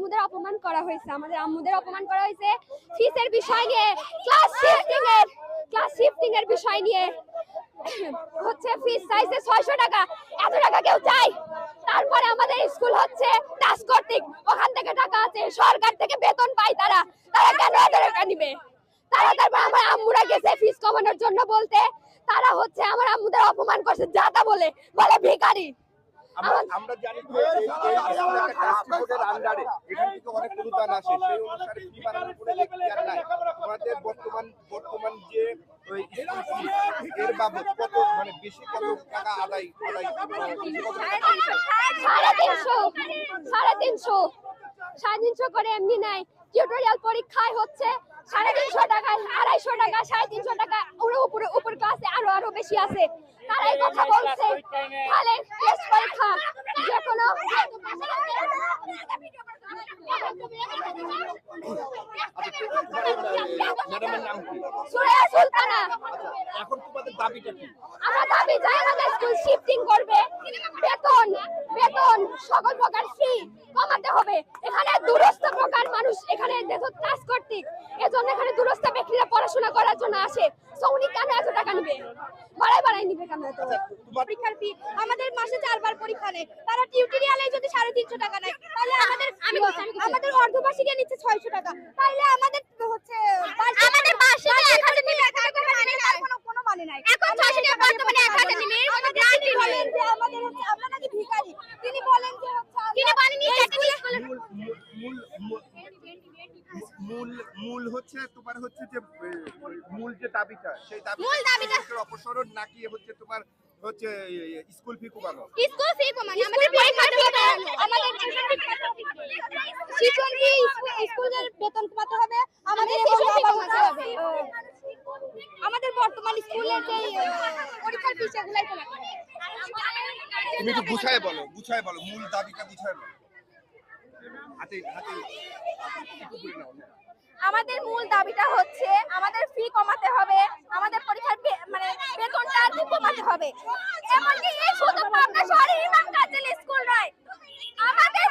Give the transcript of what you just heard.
আম্মুদের অপমান করা হয়েছে, আমাদের আম্মুদের অপমান করা হয়েছে ফিসের বিষয় নিয়ে, ক্লাস শিফটিং এর বিষয় নিয়ে। হচ্ছে ফিস চাইছে 600 টাকা, এত টাকা কেউ চাই? তারপরে আমাদের স্কুল হচ্ছে টাস্ক কর্তৃক, ওখান থেকে টাকা আছে, সরকার থেকে বেতন পায় তারা কেন এত টাকা নিবে? তারপর আমার আম্মুরা গেছে ফিস কমানোর জন্য বলতে, তারা হচ্ছে আমার আম্মুদের অপমান করছে, যাতা বলে ভিখারি। আমরা জানি যে এই একটা টাস্ক ফোর্সের আন্ডারে এখান থেকে অনেক অনুদান আসে, সেই অনুসারে ফি বাড়ানোর কোনো এখতিয়ার নাই। আমাদের বর্তমান যে ওই স্কুল ফি এর বাবদ কত মানে বেশি কত টাকা আদায় 350 করে এমনি নাই। টিউটোরিয়াল পরীক্ষায় হচ্ছে 350 টাকা, 250 টাকা, 350 টাকা, উপর ক্লাসে আরো বেশি আছে। তারা এই কথা বলছে, তাহলে টেস্ট পরীক্ষা যে কোনো ম্যাডামের নাম কি? সুরাইয়া সুলতানা। আচ্ছা, এখন তোমাদের দাবিটা কি? আমরা দাবি চাই আমাদের স্কুল শিফটিং করবে, বেতন সকল প্রকার ফি কমাতে হবে। এখানে দূরস্থ প্রকার মানুষ এখানে ক্লাস কর্তৃক, এজন্য এখানে দূরস্থ ব্যক্তিরা পড়াশোনা করার জন্য আসে। উনি কেন এত টাকা নিবে? বাড়াই নিবে কেন এত? পরীক্ষার ফি আমাদের মাসে 4 বার পরীক্ষা নেয়, তারা টিউটোরিয়ালে যদি 350 টাকা নেয়, তাহলে আমাদের অর্ধবার্ষিকে নিচ্ছে 600 টাকা। তাহলে আমাদের হচ্ছে আমাদের বার্ষিকে 1000 নিলে কোনো মানে নাই। এখন 600 টাকা বর্তমানে 1000 নিলে কোনো গ্যারান্টি বলেন যে আমাদের হচ্ছে আমরা নাকি ভিখারি। তিনি বলেন যে হচ্ছে মূল হচ্ছে তোমার হচ্ছে যে মূল যে দাবিটা, সেই দাবিটা অপসারণ নাকি হচ্ছে তোমার হচ্ছে স্কুল ফি কমানো? স্কুল ফি কমানো, আমাদের পরীক্ষার ফি কমানো, আমাদের শিক্ষক ফি, স্কুলের বেতন কমাতে হবে, আমাদের কমাতে হবে। আমাদের বর্তমান স্কুলের যে পরীক্ষার ফি সেগুলাই কমাতে হবে। তুমি একটু গুছায় বলো মূল দাবিটা গুছায় বলো। আমাদের মূল দাবিটা হচ্ছে আমাদের ফি কমাতে হবে, আমাদের পরীক্ষার মানে বেতনটা কমাতে হবে। এমনকি এই শুধু পাবনা শহরে ইমাম কাজিল স্কুল নয়, আমাদের